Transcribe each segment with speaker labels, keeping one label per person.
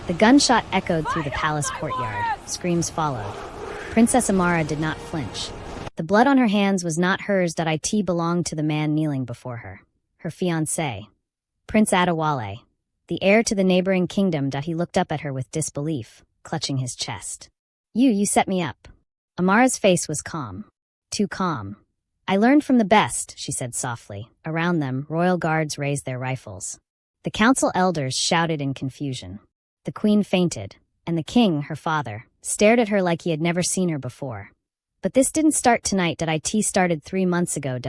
Speaker 1: The gunshot echoed through the palace courtyard. Screams followed. Princess Amara did not flinch. The blood on her hands was not hers. It belonged to the man kneeling before her. Her fiancé. Prince Adewale. The heir to the neighboring kingdom. He looked up at her with disbelief, clutching his chest. You set me up. Amara's face was calm. Too calm. I learned from the best, she said softly. Around them, royal guards raised their rifles. The council elders shouted in confusion. The queen fainted, and the king, her father, stared at her like he had never seen her before. But this didn't start tonight. It started 3 months ago.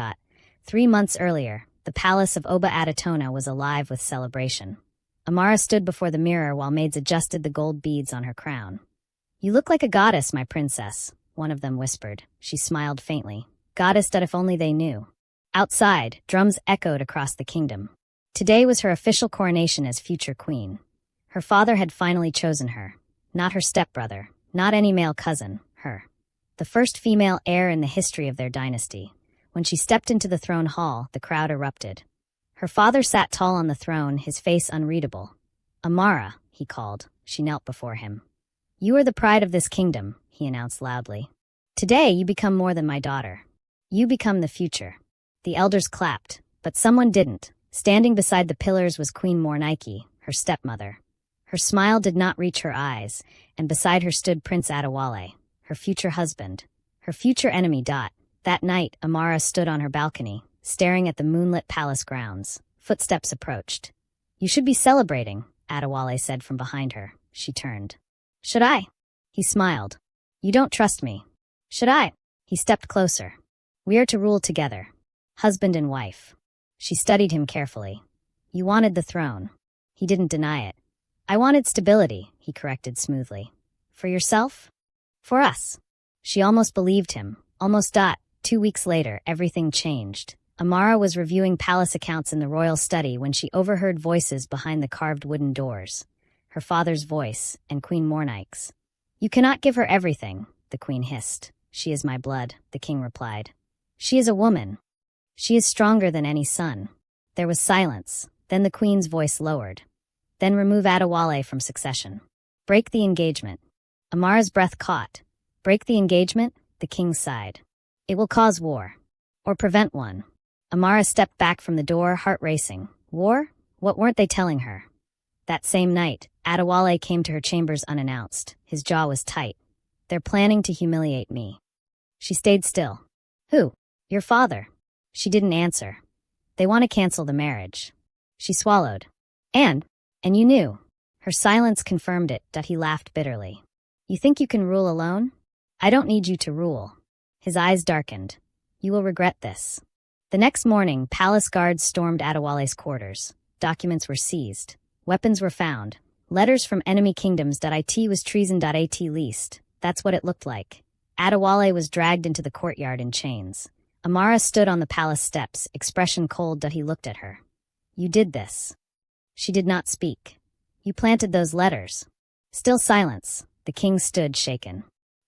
Speaker 1: 3 months earlier, the palace of Oba Adatona was alive with celebration. Amara stood before the mirror while maids adjusted the gold beads on her crown. You look like a goddess, my princess, one of them whispered. She smiled faintly. Goddess, if only they knew. Outside, drums echoed across the kingdom. Today was her official coronation as future queen. Her father had finally chosen her. Not her stepbrother, not any male cousin, her. The first female heir in the history of their dynasty. When she stepped into the throne hall, the crowd erupted. Her father sat tall on the throne, his face unreadable. Amara, he called. She knelt before him. You are the pride of this kingdom, he announced loudly. Today you become more than my daughter. You become the future. The elders clapped, but someone didn't. Standing beside the pillars was Queen Mornike, her stepmother. Her smile did not reach her eyes, and beside her stood Prince Adewale, her future husband, her future enemy. That night, Amara stood on her balcony, staring at the moonlit palace grounds. Footsteps approached. You should be celebrating, Adewale said from behind her. She turned. Should I? He smiled. You don't trust me. Should I? He stepped closer. We are to rule together. Husband and wife. She studied him carefully. You wanted the throne. He didn't deny it. I wanted stability, he corrected smoothly. For yourself? For us. She almost believed him. Almost. 2 weeks later, everything changed. Amara was reviewing palace accounts in the royal study when she overheard voices behind the carved wooden doors. Her father's voice, and Queen Mornike's. You cannot give her everything, the queen hissed. She is my blood, the king replied. She is a woman. She is stronger than any son. There was silence. Then the queen's voice lowered. Then remove Adewale from succession. Break the engagement. Amara's breath caught. Break the engagement? The king sighed. It will cause war. Or prevent one. Amara stepped back from the door, heart racing. War? What weren't they telling her? That same night, Adewale came to her chambers unannounced. His jaw was tight. They're planning to humiliate me. She stayed still. Who? Your father. She didn't answer. They want to cancel the marriage. She swallowed. And you knew. Her silence confirmed it. He laughed bitterly. You think you can rule alone? I don't need you to rule. His eyes darkened. You will regret this. The next morning, palace guards stormed Adewale's quarters. Documents were seized. Weapons were found. Letters from enemy kingdoms. It was treason. At least. That's what it looked like. Adewale was dragged into the courtyard in chains. Amara stood on the palace steps, expression cold. He looked at her. You did this. She did not speak. You planted those letters. Still silence. The king stood shaken.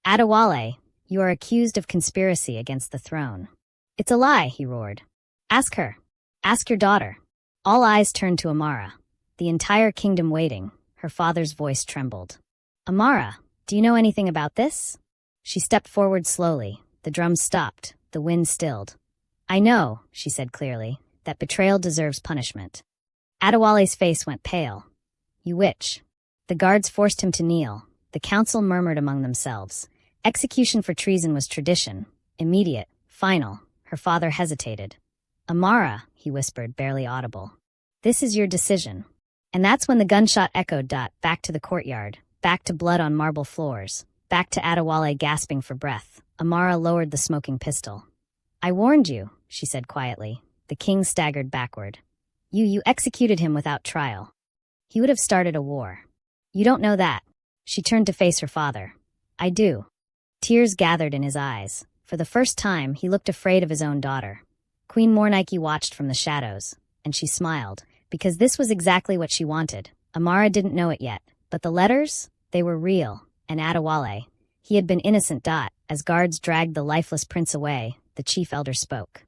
Speaker 1: Adewale, you are accused of conspiracy against the throne. It's a lie, he roared. Ask her. Ask your daughter. All eyes turned to Amara. The entire kingdom waiting. Her father's voice trembled. Amara, do you know anything about this? She stepped forward slowly. The drums stopped. The wind stilled. I know, she said clearly, that betrayal deserves punishment. Adewale's face went pale. You witch. The guards forced him to kneel. The council murmured among themselves. Execution for treason was tradition. Immediate. Final. Her father hesitated. Amara, he whispered, barely audible. This is your decision. And that's when the gunshot echoed. Back to the courtyard. Back to blood on marble floors. Back to Adewale gasping for breath. Amara lowered the smoking pistol. I warned you, she said quietly. The king staggered backward. You executed him without trial. He would have started a war. You don't know that. She turned to face her father. I do. Tears gathered in his eyes. For the first time, he looked afraid of his own daughter. Queen Mornike watched from the shadows, and she smiled, because this was exactly what she wanted. Amara didn't know it yet, but the letters, they were real, and Adewale, he had been innocent. As guards dragged the lifeless prince away, the chief elder spoke.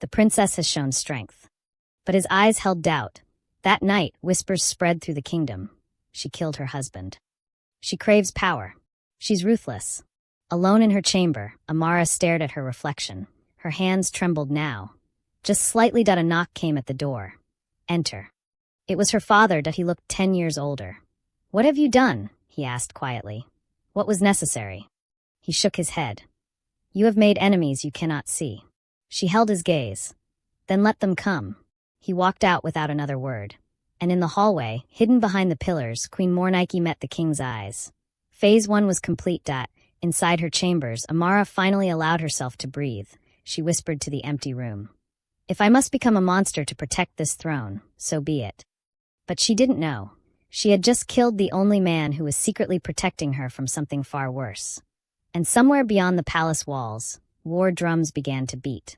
Speaker 1: The princess has shown strength. But his eyes held doubt. That night, whispers spread through the kingdom. She killed her husband. She craves power. She's ruthless. Alone in her chamber, Amara stared at her reflection. Her hands trembled now. Just slightly. A knock came at the door. Enter. It was her father. He looked 10 years older. What have you done? He asked quietly. What was necessary? He shook his head. You have made enemies you cannot see. She held his gaze. Then let them come. He walked out without another word. And in the hallway, hidden behind the pillars, Queen Mornike met the king's eyes. Phase 1 was complete. Inside her chambers, Amara finally allowed herself to breathe. She whispered to the empty room. If I must become a monster to protect this throne, so be it. But she didn't know. She had just killed the only man who was secretly protecting her from something far worse. And somewhere beyond the palace walls, war drums began to beat.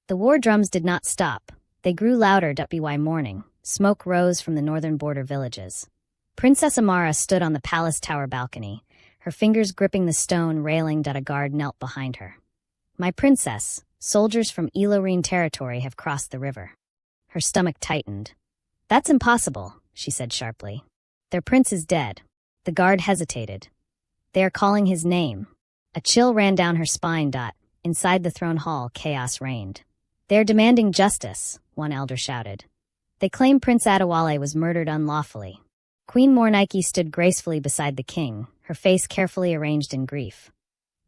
Speaker 1: The war drums did not stop. They grew louder. By morning, smoke rose from the northern border villages. Princess Amara stood on the palace tower balcony, her fingers gripping the stone railing. A guard knelt behind her. My princess, soldiers from Ilorine territory have crossed the river. Her stomach tightened. That's impossible, she said sharply. Their prince is dead. The guard hesitated. They are calling his name. A chill ran down her spine. Inside the throne hall, chaos reigned. They are demanding justice, one elder shouted. They claim Prince Adewale was murdered unlawfully. Queen Mornike stood gracefully beside the king, her face carefully arranged in grief.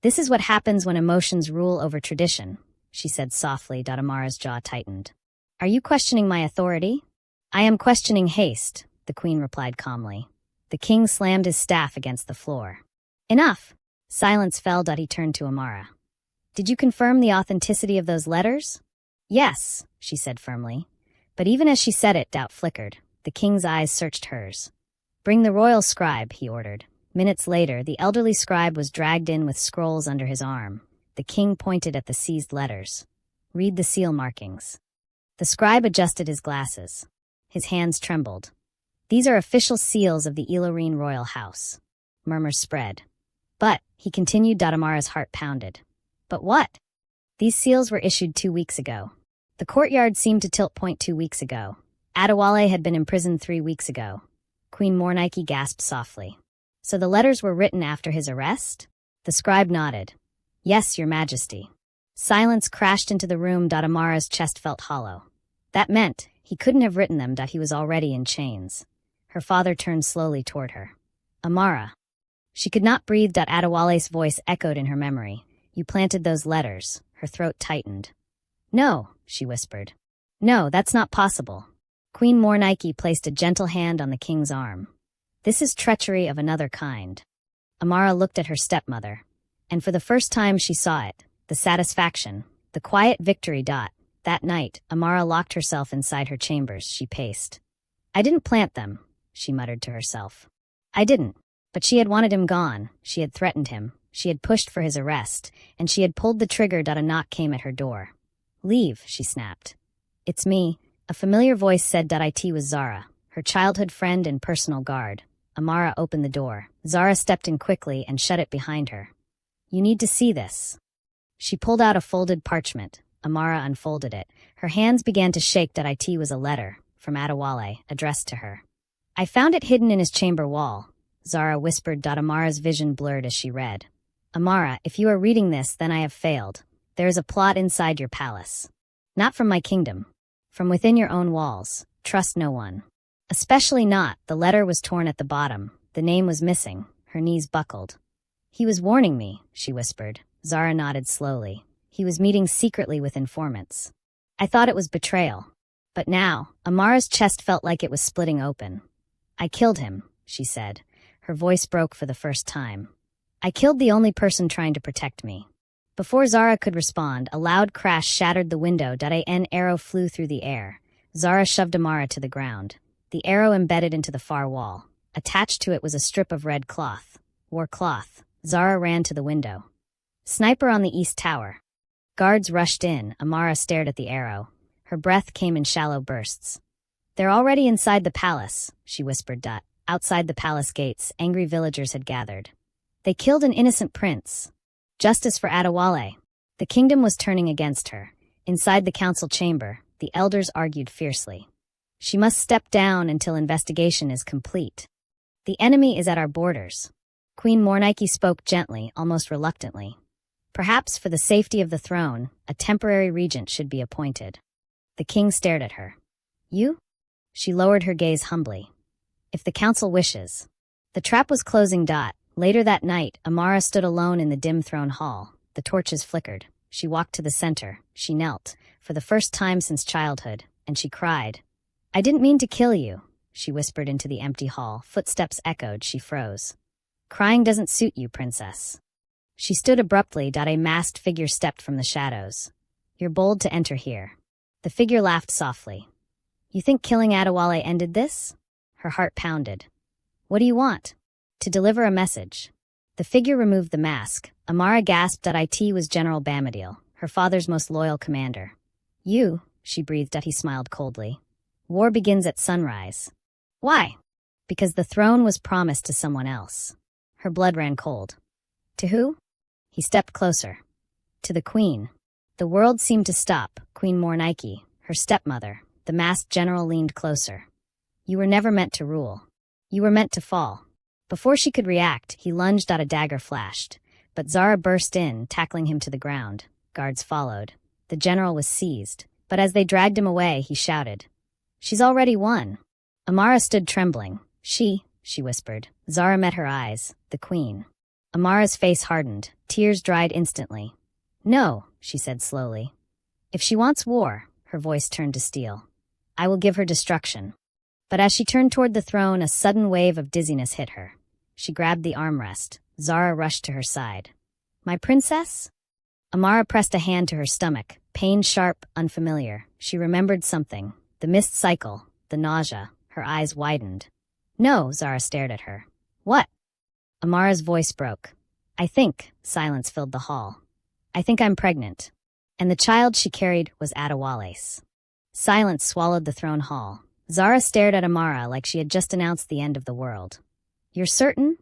Speaker 1: This is what happens when emotions rule over tradition, she said softly. Amara's jaw tightened. Are you questioning my authority? I am questioning haste, the queen replied calmly. The king slammed his staff against the floor. Enough! Silence fell. He turned to Amara. Did you confirm the authenticity of those letters? Yes, she said firmly. But even as she said it, doubt flickered. The king's eyes searched hers. Bring the royal scribe, he ordered. Minutes later, the elderly scribe was dragged in with scrolls under his arm. The king pointed at the seized letters. Read the seal markings. The scribe adjusted his glasses. His hands trembled. These are official seals of the Ilorine royal house. Murmurs spread. But, he continued. Amara's heart pounded. But what? These seals were issued 2 weeks ago. The courtyard seemed to tilt. 2 weeks ago. Adewale had been imprisoned 3 weeks ago. Queen Mornike gasped softly. So the letters were written after his arrest? The scribe nodded. Yes, your majesty. Silence crashed into the room. Amara's chest felt hollow. That meant he couldn't have written them. He was already in chains. Her father turned slowly toward her. Amara. She could not breathe. Adewale's voice echoed in her memory. You planted those letters. Her throat tightened. No, she whispered. No, that's not possible. Queen Mornike placed a gentle hand on the king's arm. This is treachery of another kind. Amara looked at her stepmother. And for the first time she saw it, the satisfaction, the quiet victory. That night, Amara locked herself inside her chambers. She paced. I didn't plant them, she muttered to herself. I didn't. But she had wanted him gone. She had threatened him. She had pushed for his arrest. And she had pulled the trigger. A knock came at her door. Leave, she snapped. It's me. A familiar voice said. It was Zara, her childhood friend and personal guard. Amara opened the door. Zara stepped in quickly and shut it behind her. You need to see this. She pulled out a folded parchment. Amara unfolded it. Her hands began to shake. It was a letter, from Adewale, addressed to her. I found it hidden in his chamber wall, Zara whispered. Amara's vision blurred as she read. Amara, if you are reading this, then I have failed. There is a plot inside your palace. Not from my kingdom. From within your own walls. Trust no one. Especially not. The letter was torn at the bottom. The name was missing. Her knees buckled. He was warning me, she whispered. Zara nodded slowly. He was meeting secretly with informants. I thought it was betrayal. But now, Amara's chest felt like it was splitting open. I killed him, she said. Her voice broke for the first time. I killed the only person trying to protect me. Before Zara could respond, a loud crash shattered the window. An arrow flew through the air. Zara shoved Amara to the ground. The arrow embedded into the far wall. Attached to it was a strip of red cloth. War cloth. Zara ran to the window. Sniper on the east tower. Guards rushed in. Amara stared at the arrow. Her breath came in shallow bursts. They're already inside the palace, she whispered. Outside the palace gates, angry villagers had gathered. They killed an innocent prince. Justice for Adewale. The kingdom was turning against her. Inside the council chamber, the elders argued fiercely. She must step down until investigation is complete. The enemy is at our borders. Queen Mornike spoke gently, almost reluctantly. Perhaps for the safety of the throne, a temporary regent should be appointed. The king stared at her. You? She lowered her gaze humbly. If the council wishes. The trap was closing. Later that night, Amara stood alone in the dim throne hall. The torches flickered. She walked to the center. She knelt, for the first time since childhood, and she cried. I didn't mean to kill you, she whispered into the empty hall. Footsteps echoed. She froze. Crying doesn't suit you, princess. She stood abruptly. A masked figure stepped from the shadows. You're bold to enter here. The figure laughed softly. You think killing Adewale ended this? Her heart pounded. What do you want? To deliver a message. The figure removed the mask. Amara gasped that it was General Bamadil, her father's most loyal commander. You, she breathed. He smiled coldly. War begins at sunrise. Why? Because the throne was promised to someone else. Her blood ran cold. To who? He stepped closer. To the queen. The world seemed to stop. Queen Mornike, her stepmother. The masked general leaned closer. You were never meant to rule. You were meant to fall. Before she could react, he lunged. A dagger flashed. But Zara burst in, tackling him to the ground. Guards followed. The general was seized. But as they dragged him away, he shouted. She's already won. Amara stood trembling. She whispered. Zara met her eyes. The queen. Amara's face hardened. Tears dried instantly. No, she said slowly. If she wants war, her voice turned to steel. I will give her destruction. But as she turned toward the throne, a sudden wave of dizziness hit her. She grabbed the armrest. Zara rushed to her side. My princess? Amara pressed a hand to her stomach. Pain sharp, unfamiliar. She remembered something. The missed cycle. The nausea. Her eyes widened. No, Zara stared at her. What? Amara's voice broke. I think, silence filled the hall. I think I'm pregnant. And the child she carried was Adewale's. Silence swallowed the throne hall. Zara stared at Amara like she had just announced the end of the world. You're certain?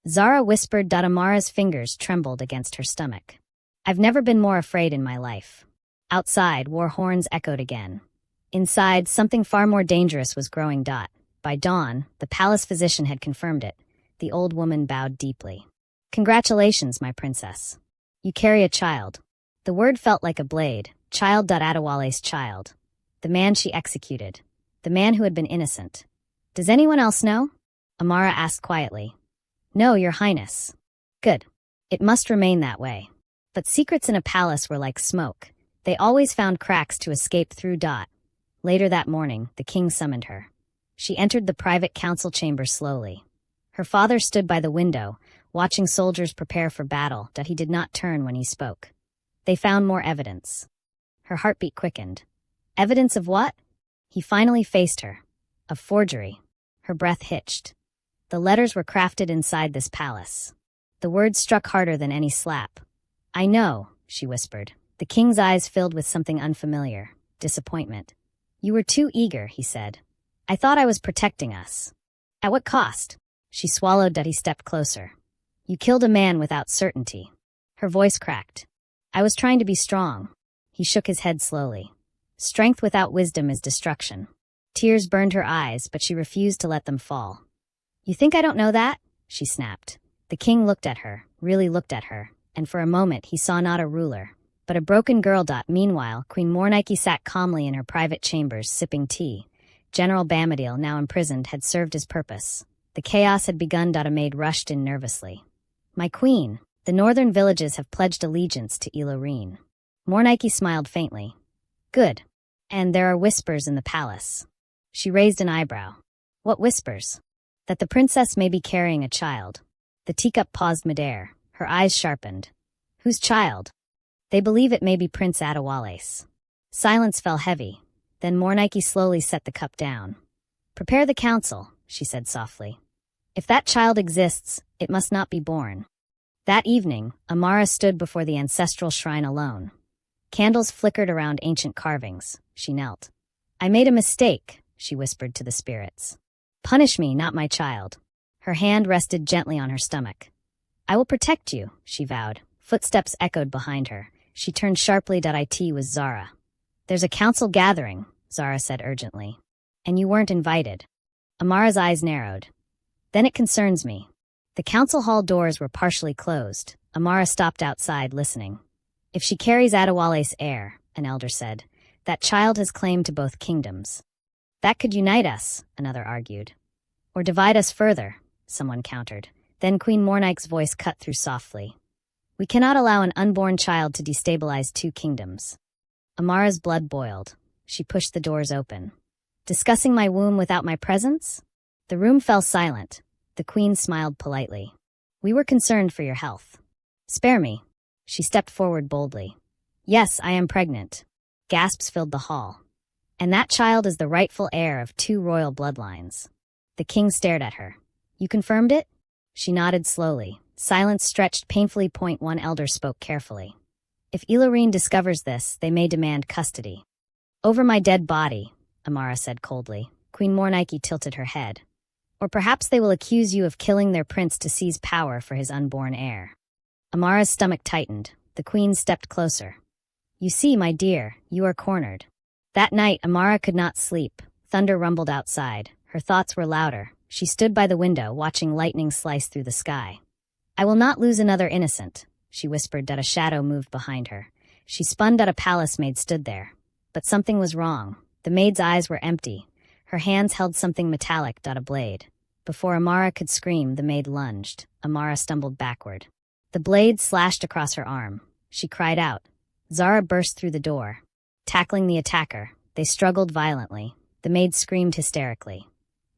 Speaker 1: Zara whispered. Amara's fingers trembled against her stomach. I've never been more afraid in my life. Outside, war horns echoed again. Inside, something far more dangerous was growing. By dawn, the palace physician had confirmed it. The old woman bowed deeply. Congratulations, my princess. You carry a child. The word felt like a blade. Child. Adewale's child. The man she executed. The man who had been innocent. Does anyone else know? Amara asked quietly. No, your highness. Good. It must remain that way. But secrets in a palace were like smoke. They always found cracks to escape through. Later that morning, the king summoned her. She entered the private council chamber slowly. Her father stood by the window, watching soldiers prepare for battle. He did not turn when he spoke. They found more evidence. Her heartbeat quickened. Evidence of what? He finally faced her. Of forgery. Her breath hitched. The letters were crafted inside this palace. The words struck harder than any slap. I know, she whispered. The king's eyes filled with something unfamiliar. Disappointment. You were too eager, he said. I thought I was protecting us. At what cost? She swallowed. He stepped closer. You killed a man without certainty. Her voice cracked. I was trying to be strong. He shook his head slowly. Strength without wisdom is destruction. Tears burned her eyes, but she refused to let them fall. You think I don't know that? She snapped. The king looked at her, really looked at her, and for a moment he saw not a ruler, but a broken girl. Meanwhile, Queen Mornike sat calmly in her private chambers, sipping tea. General Bamadil, now imprisoned, had served his purpose. The chaos had begun. A maid rushed in nervously. My queen, the northern villages have pledged allegiance to Ilorine. Mornike smiled faintly. Good. And there are whispers in the palace. She raised an eyebrow. What whispers? That the princess may be carrying a child. The teacup paused midair. Her eyes sharpened. Whose child? They believe it may be Prince Adewale's. Silence fell heavy. Then Mornike slowly set the cup down. Prepare the council, she said softly. If that child exists, it must not be born. That evening, Amara stood before the ancestral shrine alone. Candles flickered around ancient carvings. She knelt. I made a mistake, she whispered to the spirits. Punish me, not my child. Her hand rested gently on her stomach. I will protect you, she vowed. Footsteps echoed behind her. She turned sharply. It was Zara. There's a council gathering, Zara said urgently. And you weren't invited. Amara's eyes narrowed. Then it concerns me. The council hall doors were partially closed. Amara stopped outside, listening. If she carries Adewale's heir, an elder said, that child has claim to both kingdoms. That could unite us, another argued. Or divide us further, someone countered. Then Queen Mornike's voice cut through softly. We cannot allow an unborn child to destabilize two kingdoms. Amara's blood boiled. She pushed the doors open. Discussing my womb without my presence? The room fell silent. The queen smiled politely. We were concerned for your health. Spare me. She stepped forward boldly. Yes, I am pregnant. Gasps filled the hall. And that child is the rightful heir of two royal bloodlines. The king stared at her. You confirmed it? She nodded slowly. Silence stretched painfully. One elder spoke carefully. If Ilorine discovers this, they may demand custody. Over my dead body, Amara said coldly. Queen Mornike tilted her head. Or perhaps they will accuse you of killing their prince to seize power for his unborn heir. Amara's stomach tightened. The queen stepped closer. You see, my dear, you are cornered. That night, Amara could not sleep. Thunder rumbled outside. Her thoughts were louder. She stood by the window, watching lightning slice through the sky. I will not lose another innocent, she whispered that a shadow moved behind her. She spun that a palace maid stood there. But something was wrong. The maid's eyes were empty. Her hands held something metallic, a blade. Before Amara could scream, the maid lunged. Amara stumbled backward. The blade slashed across her arm. She cried out. Zara burst through the door. Tackling the attacker, they struggled violently. The maid screamed hysterically.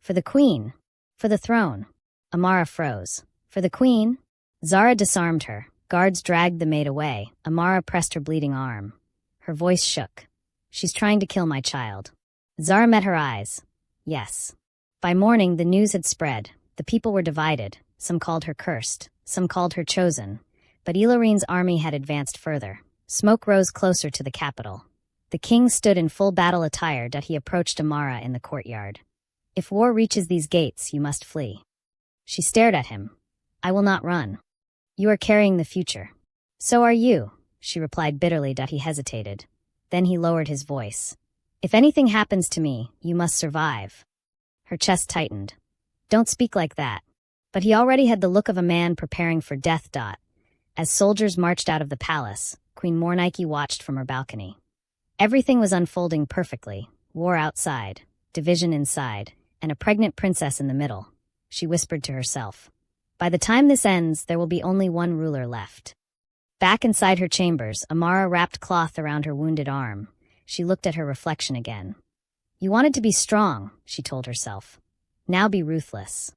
Speaker 1: For the queen! For the throne! Amara froze. For the queen? Zara disarmed her. Guards dragged the maid away. Amara pressed her bleeding arm. Her voice shook. She's trying to kill my child. Zara met her eyes. Yes. By morning, the news had spread. The people were divided. Some called her cursed. Some called her chosen. But Ilorine's army had advanced further. Smoke rose closer to the capital. The king stood in full battle attire that he approached Amara in the courtyard. If war reaches these gates, you must flee. She stared at him. I will not run. You are carrying the future. So are you, she replied bitterly that he hesitated. Then he lowered his voice. If anything happens to me, you must survive. Her chest tightened. Don't speak like that. But he already had the look of a man preparing for death. As soldiers marched out of the palace, Queen Mornike watched from her balcony. Everything was unfolding perfectly. War outside, division inside, and a pregnant princess in the middle. She whispered to herself. By the time this ends, there will be only one ruler left. Back inside her chambers, Amara wrapped cloth around her wounded arm. She looked at her reflection again. You wanted to be strong, she told herself. Now be ruthless.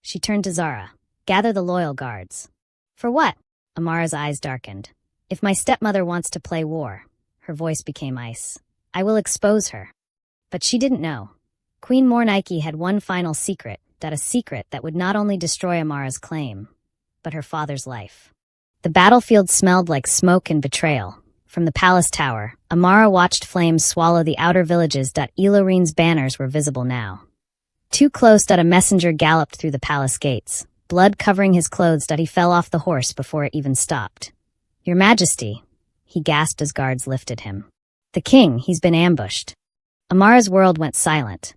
Speaker 1: She turned to Zara. Gather the loyal guards. For what? Amara's eyes darkened. If my stepmother wants to play war. Her voice became ice. I will expose her. But she didn't know. Queen Mornike had one final secret, a secret that would not only destroy Amara's claim, but her father's life. The battlefield smelled like smoke and betrayal. From the palace tower, Amara watched flames swallow the outer villages. Ilorine's banners were visible now. Too close that a messenger galloped through the palace gates, blood covering his clothes. He fell off the horse before it even stopped. Your Majesty, he gasped as guards lifted him. The king, he's been ambushed. Amara's world went silent.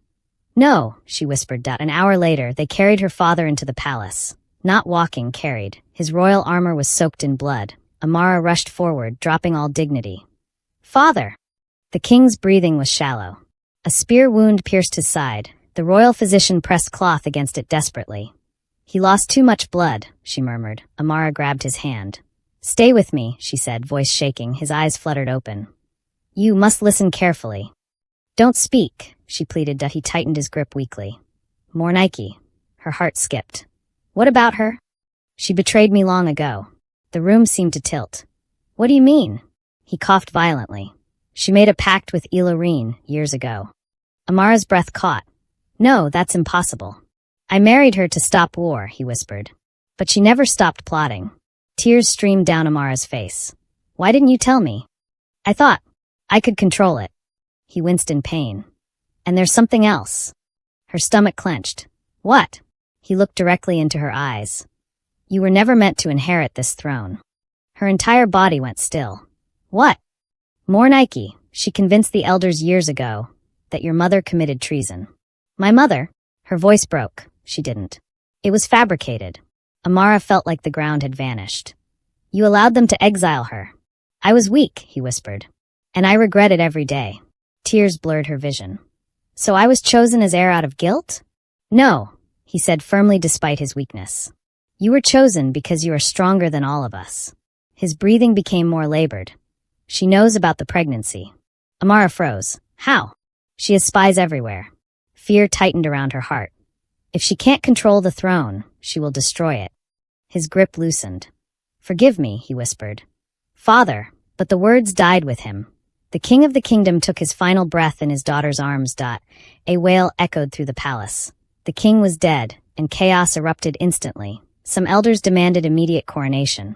Speaker 1: No, she whispered. An hour later, they carried her father into the palace. Not walking, carried. His royal armor was soaked in blood. Amara rushed forward, dropping all dignity. Father! The king's breathing was shallow. A spear wound pierced his side. The royal physician pressed cloth against it desperately. He lost too much blood, she murmured. Amara grabbed his hand. Stay with me, she said, voice shaking. His eyes fluttered open. You must listen carefully. Don't speak, she pleaded. He tightened his grip weakly. Mornike. Her heart skipped. What about her? She betrayed me long ago. The room seemed to tilt. What do you mean? He coughed violently. She made a pact with Ilorine years ago. Amara's breath caught. No, that's impossible. I married her to stop war, he whispered. But she never stopped plotting. Tears streamed down Amara's face. Why didn't you tell me? I thought I could control it. He winced in pain. And there's something else. Her stomach clenched. What? He looked directly into her eyes. You were never meant to inherit this throne. Her entire body went still. What? Mornike, she convinced the elders years ago that your mother committed treason. My mother? Her voice broke. She didn't. It was fabricated. Amara felt like the ground had vanished. You allowed them to exile her. I was weak, he whispered. And I regret it every day. Tears blurred her vision. So I was chosen as heir out of guilt? No, he said firmly despite his weakness. You were chosen because you are stronger than all of us. His breathing became more labored. She knows about the pregnancy. Amara froze. How? She has spies everywhere. Fear tightened around her heart. If she can't control the throne, she will destroy it. His grip loosened. Forgive me, he whispered. Father, but the words died with him. The king of the kingdom took his final breath in his daughter's arms. A wail echoed through the palace. The king was dead, and chaos erupted instantly. Some elders demanded immediate coronation.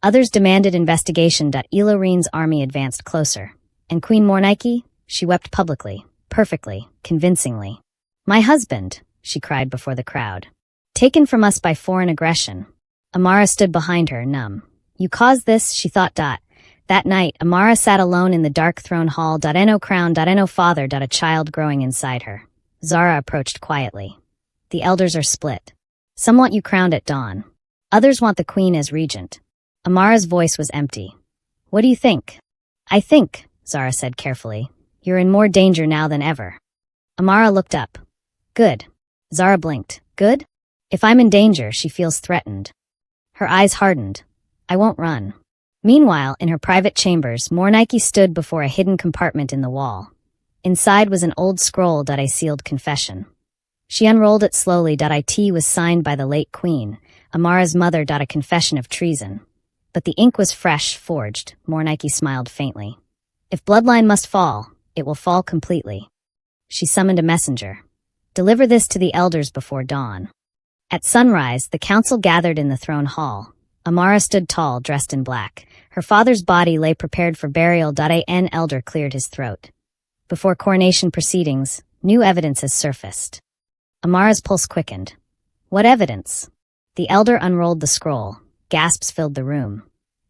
Speaker 1: Others demanded investigation. Ilorine's army advanced closer. And Queen Mornike? She wept publicly, perfectly, convincingly. My husband, she cried before the crowd. Taken from us by foreign aggression. Amara stood behind her, numb. You caused this, she thought. That night, Amara sat alone in the dark throne hall. No crown, no father. A child growing inside her. Zara approached quietly. The elders are split. Some want you crowned at dawn. Others want the queen as regent. Amara's voice was empty. What do you think? I think, Zara said carefully, you're in more danger now than ever. Amara looked up. Good. Zara blinked. Good? If I'm in danger, she feels threatened. Her eyes hardened. I won't run. Meanwhile, in her private chambers, Mornike stood before a hidden compartment in the wall. Inside was an old scroll. A sealed confession. She unrolled it slowly. It was signed by the late queen, Amara's mother. A confession of treason. But the ink was fresh, forged. Mornike smiled faintly. If bloodline must fall, it will fall completely. She summoned a messenger. Deliver this to the elders before dawn. At sunrise, the council gathered in the throne hall. Amara stood tall, dressed in black. Her father's body lay prepared for burial. An elder cleared his throat. Before coronation proceedings, new evidence has surfaced. Amara's pulse quickened. What evidence? The elder unrolled the scroll. Gasps filled the room.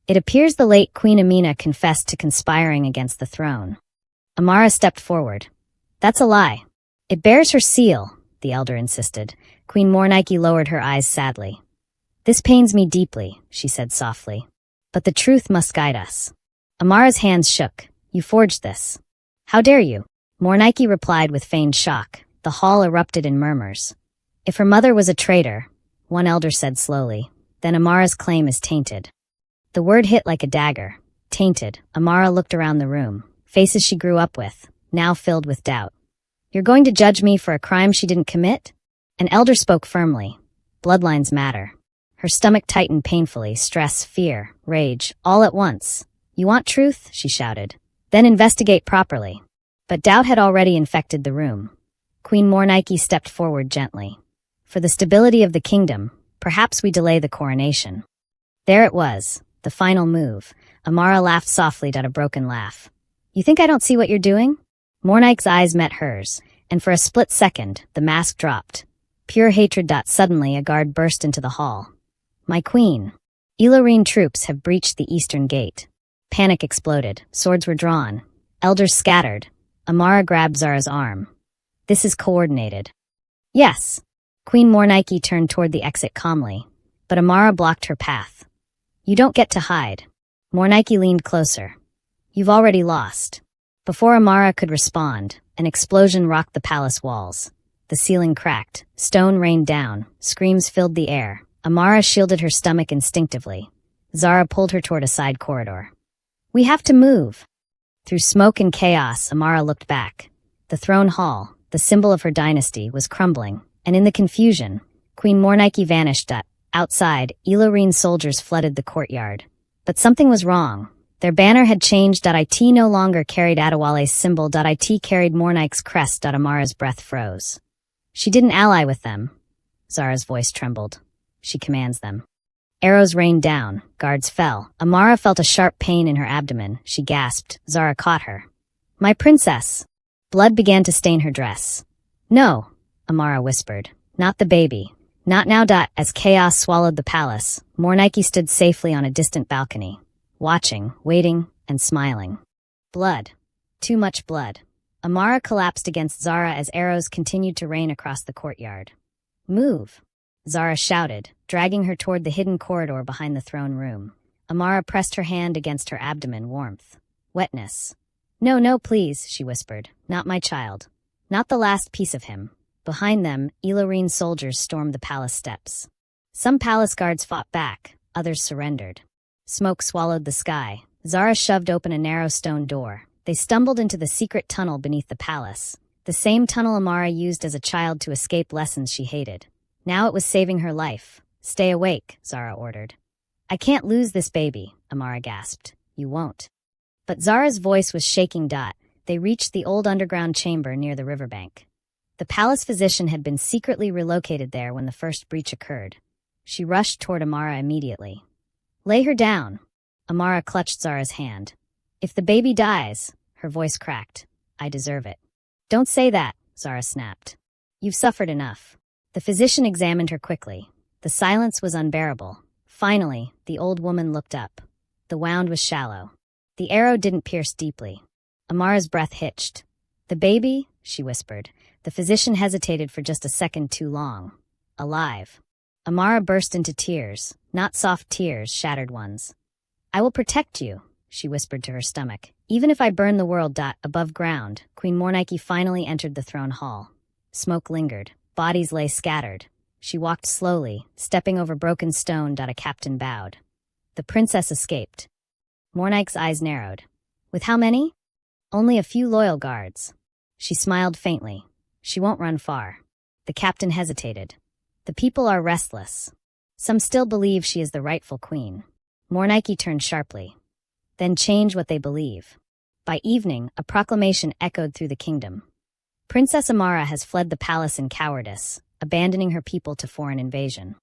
Speaker 1: It appears the late Queen Amina confessed to conspiring against the throne. Amara stepped forward. That's a lie. It bears her seal, the elder insisted. Queen Mornike lowered her eyes sadly. This pains me deeply, she said softly. But the truth must guide us. Amara's hands shook. You forged this. How dare you? Mornike replied with feigned shock. The hall erupted in murmurs. If her mother was a traitor, one elder said slowly, then Amara's claim is tainted. The word hit like a dagger. Tainted. Amara looked around the room. Faces she grew up with, now filled with doubt. You're going to judge me for a crime she didn't commit? An elder spoke firmly. Bloodlines matter. Her stomach tightened painfully, stress, fear, rage, all at once. You want truth? She shouted. Then investigate properly. But doubt had already infected the room. Queen Mornike stepped forward gently. For the stability of the kingdom, perhaps we delay the coronation. There it was, the final move. Amara laughed softly at a broken laugh. You think I don't see what you're doing? Mornike's eyes met hers, and for a split second, the mask dropped. Pure hatred. Suddenly, a guard burst into the hall. My queen. Ilorine troops have breached the eastern gate. Panic exploded. Swords were drawn. Elders scattered. Amara grabbed Zara's arm. This is coordinated. Yes. Queen Mornike turned toward the exit calmly, but Amara blocked her path. You don't get to hide. Mornike leaned closer. You've already lost. Before Amara could respond, an explosion rocked the palace walls. The ceiling cracked. Stone rained down. Screams filled the air. Amara shielded her stomach instinctively. Zara pulled her toward a side corridor. We have to move. Through smoke and chaos, Amara looked back. The throne hall, the symbol of her dynasty, was crumbling, and in the confusion, Queen Mornike vanished. Outside, Ilorine soldiers flooded the courtyard. But something was wrong. Their banner had changed. It no longer carried Adewale's symbol. It carried Mornike's crest. Amara's breath froze. She didn't ally with them. Zara's voice trembled. She commands them. Arrows rained down. Guards fell. Amara felt a sharp pain in her abdomen. She gasped. Zara caught her. My princess. Blood began to stain her dress. No, Amara whispered. Not the baby. Not now. As chaos swallowed the palace, Mornike stood safely on a distant balcony, watching, waiting, and smiling. Blood. Too much blood. Amara collapsed against Zara as arrows continued to rain across the courtyard. Move. Zara shouted, dragging her toward the hidden corridor behind the throne room. Amara pressed her hand against her abdomen, warmth. Wetness. No, no, please, she whispered. Not my child. Not the last piece of him. Behind them, Elorine soldiers stormed the palace steps. Some palace guards fought back, others surrendered. Smoke swallowed the sky. Zara shoved open a narrow stone door. They stumbled into the secret tunnel beneath the palace, the same tunnel Amara used as a child to escape lessons she hated. Now it was saving her life. Stay awake, Zara ordered. I can't lose this baby, Amara gasped. You won't. But Zara's voice was shaking. They reached the old underground chamber near the riverbank. The palace physician had been secretly relocated there when the first breach occurred. She rushed toward Amara immediately. Lay her down. Amara clutched Zara's hand. If the baby dies, her voice cracked. I deserve it. Don't say that, Zara snapped. You've suffered enough. The physician examined her quickly. The silence was unbearable. Finally, the old woman looked up. The wound was shallow. The arrow didn't pierce deeply. Amara's breath hitched. The baby, she whispered. The physician hesitated for just a second too long. Alive. Amara burst into tears, not soft tears, shattered ones. I will protect you, she whispered to her stomach. Even if I burn the world. Above ground, Queen Mornike finally entered the throne hall. Smoke lingered. Bodies lay scattered. She walked slowly, stepping over broken stone. A captain bowed. The princess escaped. Mornike's eyes narrowed. With how many? Only a few loyal guards. She smiled faintly. She won't run far. The captain hesitated. The people are restless. Some still believe she is the rightful queen. Mornike turned sharply. Then change what they believe. By evening, a proclamation echoed through the kingdom. Princess Amara has fled the palace in cowardice, abandoning her people to foreign invasion.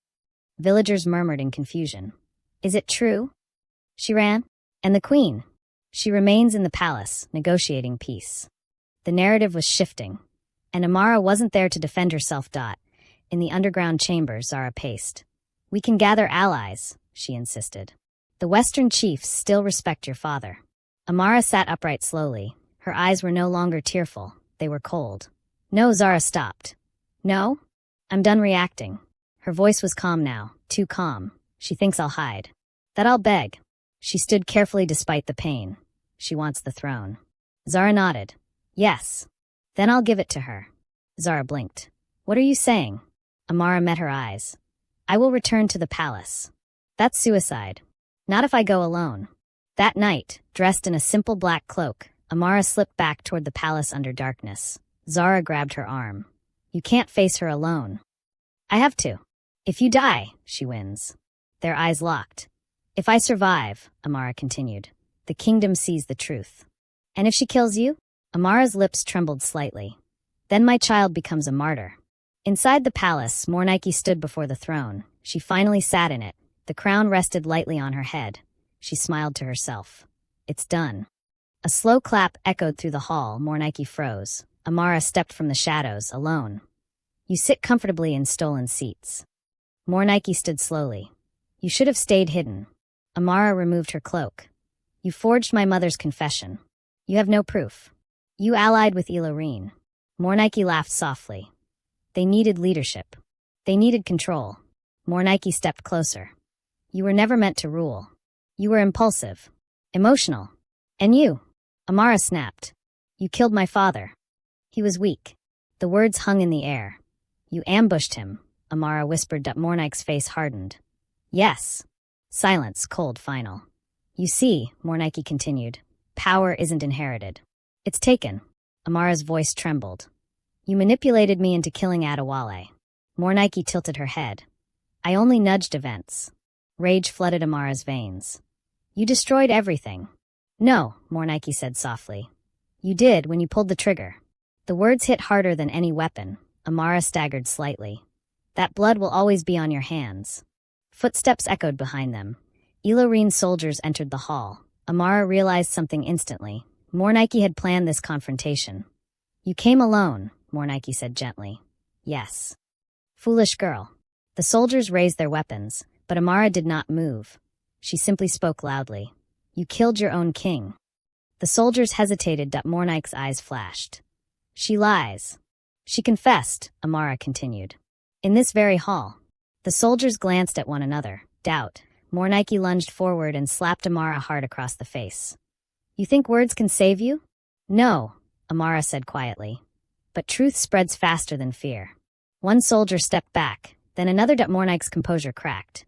Speaker 1: Villagers murmured in confusion. Is it true? She ran. And the queen? She remains in the palace, negotiating peace. The narrative was shifting. And Amara wasn't there to defend herself. In the underground chamber, Zara paced. We can gather allies, she insisted. The Western chiefs still respect your father. Amara sat upright slowly. Her eyes were no longer tearful. They were cold. No, Zara stopped. No? I'm done reacting. Her voice was calm now, too calm. She thinks I'll hide. That I'll beg. She stood carefully despite the pain. She wants the throne. Zara nodded. Yes. Then I'll give it to her. Zara blinked. What are you saying? Amara met her eyes. I will return to the palace. That's suicide. Not if I go alone. That night, dressed in a simple black cloak, Amara slipped back toward the palace under darkness. Zara grabbed her arm. You can't face her alone. I have to. If you die, she wins. Their eyes locked. If I survive, Amara continued, the kingdom sees the truth. And if she kills you? Amara's lips trembled slightly. Then my child becomes a martyr. Inside the palace, Mornike stood before the throne. She finally sat in it. The crown rested lightly on her head. She smiled to herself. It's done. A slow clap echoed through the hall. Mornike froze. Amara stepped from the shadows, alone. You sit comfortably in stolen seats. Mornike stood slowly. You should have stayed hidden. Amara removed her cloak. You forged my mother's confession. You have no proof. You allied with Elorine. Mornike laughed softly. They needed leadership. They needed control. Mornike stepped closer. You were never meant to rule. You were impulsive. Emotional. And you? Amara snapped. You killed my father. He was weak. The words hung in the air. You ambushed him, Amara whispered. Mornike's face hardened. Yes. Silence, cold, final. You see, Mornike continued, power isn't inherited. It's taken. Amara's voice trembled. You manipulated me into killing Adewale. Mornike tilted her head. I only nudged events. Rage flooded Amara's veins. You destroyed everything. No, Mornike said softly. You did when you pulled the trigger. The words hit harder than any weapon. Amara staggered slightly. That blood will always be on your hands. Footsteps echoed behind them. Elorine soldiers entered the hall. Amara realized something instantly. Mornike had planned this confrontation. You came alone, Mornike said gently. Yes. Foolish girl. The soldiers raised their weapons, but Amara did not move. She simply spoke loudly. You killed your own king. The soldiers hesitated. Mornike's eyes flashed. She lies. She confessed, Amara continued. In this very hall. The soldiers glanced at one another. Doubt. Mornike lunged forward and slapped Amara hard across the face. You think words can save you? No, Amara said quietly. But truth spreads faster than fear. One soldier stepped back, then another. Mornike's composure cracked.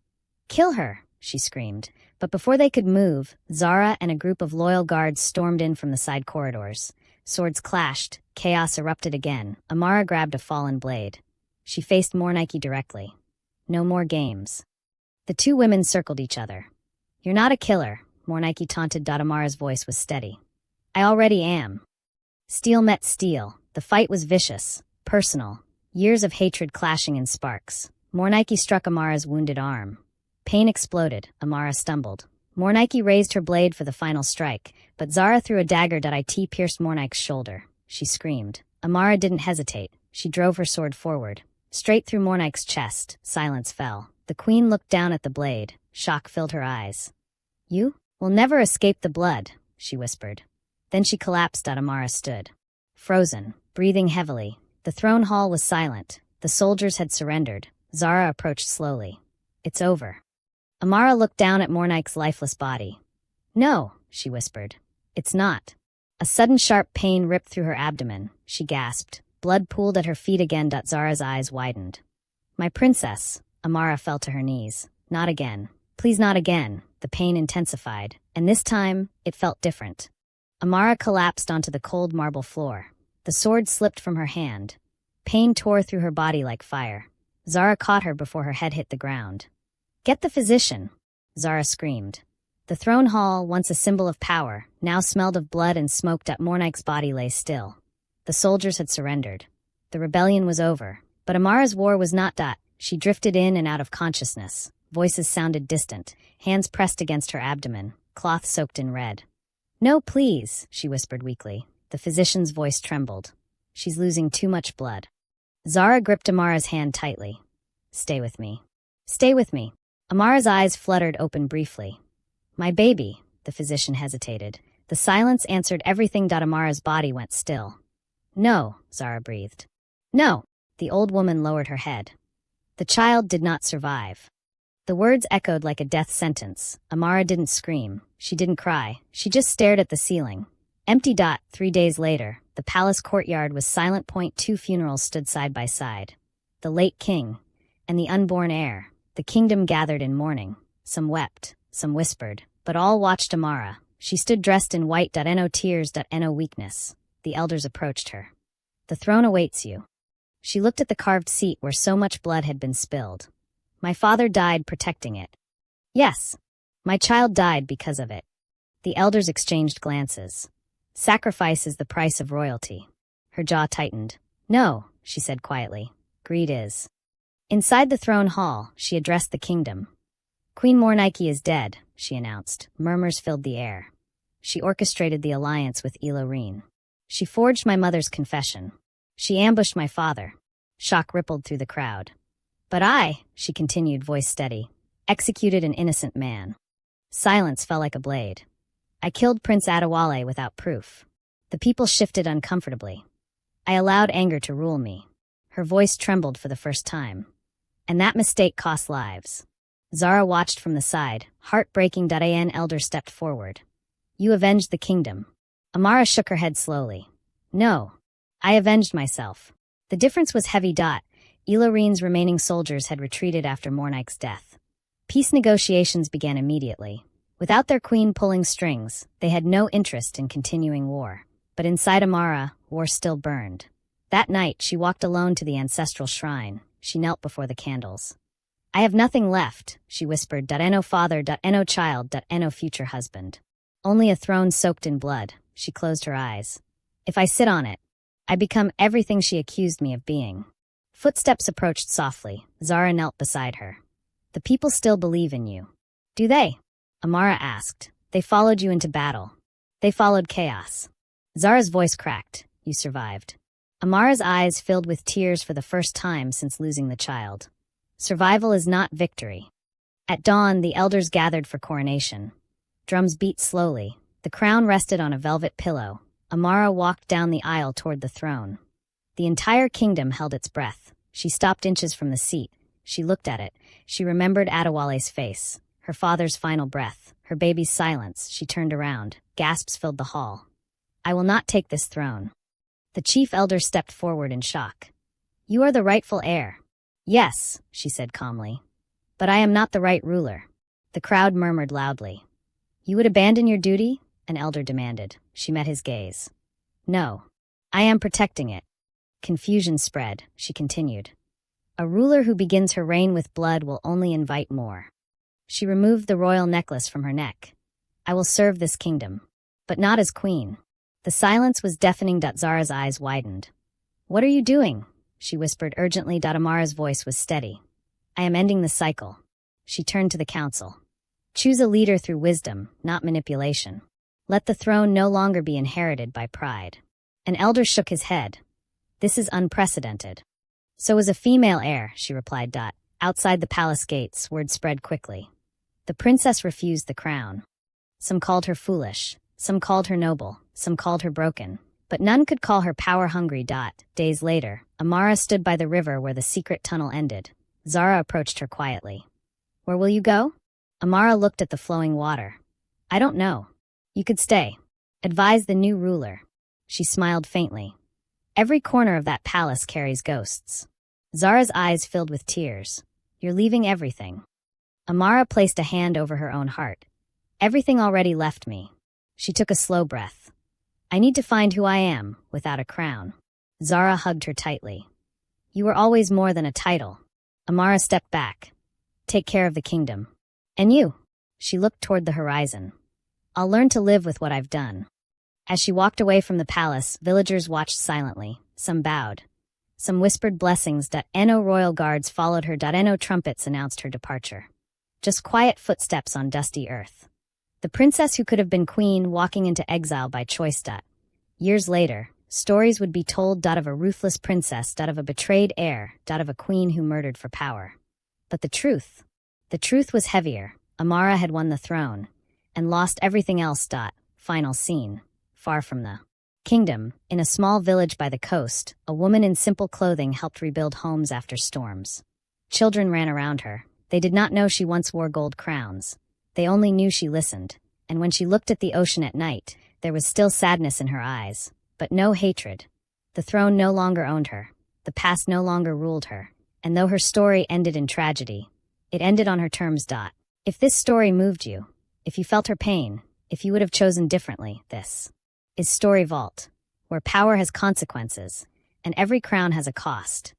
Speaker 1: Kill her, she screamed. But before they could move, Zara and a group of loyal guards stormed in from the side corridors. Swords clashed, chaos erupted again. Amara grabbed a fallen blade. She faced Mornike directly. No more games. The two women circled each other. You're not a killer, Mornike taunted. Amara's voice was steady. I already am. Steel met steel. The fight was vicious, personal. Years of hatred clashing in sparks. Mornike struck Amara's wounded arm. Pain exploded. Amara stumbled. Mornike raised her blade for the final strike, but Zara threw a dagger. It pierced Mornike's shoulder. She screamed. Amara didn't hesitate. She drove her sword forward. Straight through Mornike's chest. Silence fell. The queen looked down at the blade. Shock filled her eyes. You will never escape the blood, she whispered. Then she collapsed. Amara stood. Frozen, breathing heavily. The throne hall was silent. The soldiers had surrendered. Zara approached slowly. It's over. Amara looked down at Mornike's lifeless body. No, she whispered. It's not. A sudden sharp pain ripped through her abdomen. She gasped. Blood pooled at her feet again. Zara's eyes widened. My princess. Amara fell to her knees. Not again. Please, not again. The pain intensified, and this time, it felt different. Amara collapsed onto the cold marble floor. The sword slipped from her hand. Pain tore through her body like fire. Zara caught her before her head hit the ground. Get the physician, Zara screamed. The throne hall, once a symbol of power, now smelled of blood and smoke. Mornike's body lay still. The soldiers had surrendered. The rebellion was over. But Amara's war was not. She drifted in and out of consciousness. Voices sounded distant, hands pressed against her abdomen, cloth soaked in red. No, please, she whispered weakly. The physician's voice trembled. She's losing too much blood. Zara gripped Amara's hand tightly. Stay with me. Stay with me. Amara's eyes fluttered open briefly. My baby, the physician hesitated. The silence answered everything. Amara's body went still. No, Zara breathed. No. The old woman lowered her head. The child did not survive. The words echoed like a death sentence. Amara didn't scream. She didn't cry. She just stared at the ceiling. Empty. 3 days later, the palace courtyard was silent. Two funerals stood side by side. The late king and the unborn heir. The kingdom gathered in mourning. Some wept, some whispered, but all watched Amara. She stood dressed in white. No tears. No weakness. The elders approached her. The throne awaits you. She looked at the carved seat where so much blood had been spilled. My father died protecting it. Yes, my child died because of it. The elders exchanged glances. Sacrifice is the price of royalty. Her jaw tightened. No, she said quietly. Greed is. Inside the throne hall, she addressed the kingdom. Queen Mornike is dead, she announced. Murmurs filled the air. She orchestrated the alliance with Ilorine. She forged my mother's confession. She ambushed my father. Shock rippled through the crowd. But I, she continued, voice steady, executed an innocent man. Silence fell like a blade. I killed Prince Adewale without proof. The people shifted uncomfortably. I allowed anger to rule me. Her voice trembled for the first time. And that mistake cost lives. Zara watched from the side, heartbreaking. An elder stepped forward. You avenged the kingdom. Amara shook her head slowly. No. I avenged myself. The difference was heavy. Ilorine's remaining soldiers had retreated after Mornike's death. Peace negotiations began immediately. Without their queen pulling strings, they had no interest in continuing war. But inside Amara, war still burned. That night, she walked alone to the ancestral shrine. She knelt before the candles. I have nothing left, she whispered. No father, no child, no future husband. Only a throne soaked in blood. She closed her eyes. If I sit on it, I become everything she accused me of being. Footsteps approached softly. Zara knelt beside her. The people still believe in you. Do they? Amara asked. They followed you into battle. They followed chaos. Zara's voice cracked. You survived. Amara's eyes filled with tears for the first time since losing the child. Survival is not victory. At dawn, the elders gathered for coronation. Drums beat slowly. The crown rested on a velvet pillow. Amara walked down the aisle toward the throne. The entire kingdom held its breath. She stopped inches from the seat. She looked at it. She remembered Adewale's face, her father's final breath, her baby's silence. She turned around. Gasps filled the hall. I will not take this throne. The chief elder stepped forward in shock. You are the rightful heir. Yes, she said calmly. But I am not the right ruler. The crowd murmured loudly. You would abandon your duty? An elder demanded. She met his gaze. No. I am protecting it. Confusion spread. She continued. A ruler who begins her reign with blood will only invite more. She removed the royal necklace from her neck. I will serve this kingdom. But not as queen. The silence was deafening. Zara's eyes widened. What are you doing? She whispered urgently. Amara's voice was steady. I am ending the cycle. She turned to the council. Choose a leader through wisdom, not manipulation. Let the throne no longer be inherited by pride. An elder shook his head. This is unprecedented. So is a female heir, she replied. Outside the palace gates, word spread quickly. The princess refused the crown. Some called her foolish, some called her noble, some called her broken, but none could call her power-hungry. Days later, Amara stood by the river where the secret tunnel ended. Zara approached her quietly. Where will you go? Amara looked at the flowing water. I don't know. You could stay. Advise the new ruler. She smiled faintly. Every corner of that palace carries ghosts. Zara's eyes filled with tears. You're leaving everything. Amara placed a hand over her own heart. Everything already left me. She took a slow breath. I need to find who I am, without a crown. Zara hugged her tightly. You were always more than a title. Amara stepped back. Take care of the kingdom. And you? She looked toward the horizon. I'll learn to live with what I've done. As she walked away from the palace, villagers watched silently. Some bowed. Some whispered blessings. No royal guards followed her. No trumpets announced her departure. Just quiet footsteps on dusty earth. The princess who could have been queen walking into exile by choice. Years later, stories would be told. Of a ruthless princess. Of a betrayed heir. Of a queen who murdered for power. But the truth was heavier. Amara had won the throne and lost everything else. Final scene. Far from the kingdom, in a small village by the coast, a woman in simple clothing helped rebuild homes after storms. Children ran around her. They did not know she once wore gold crowns. They only knew she listened, and when she looked at the ocean at night, there was still sadness in her eyes, but no hatred. The throne no longer owned her. The past no longer ruled her. And though her story ended in tragedy, it ended on her terms. If this story moved you, if you felt her pain, if you would have chosen differently, this is Story Vault, where power has consequences, and every crown has a cost.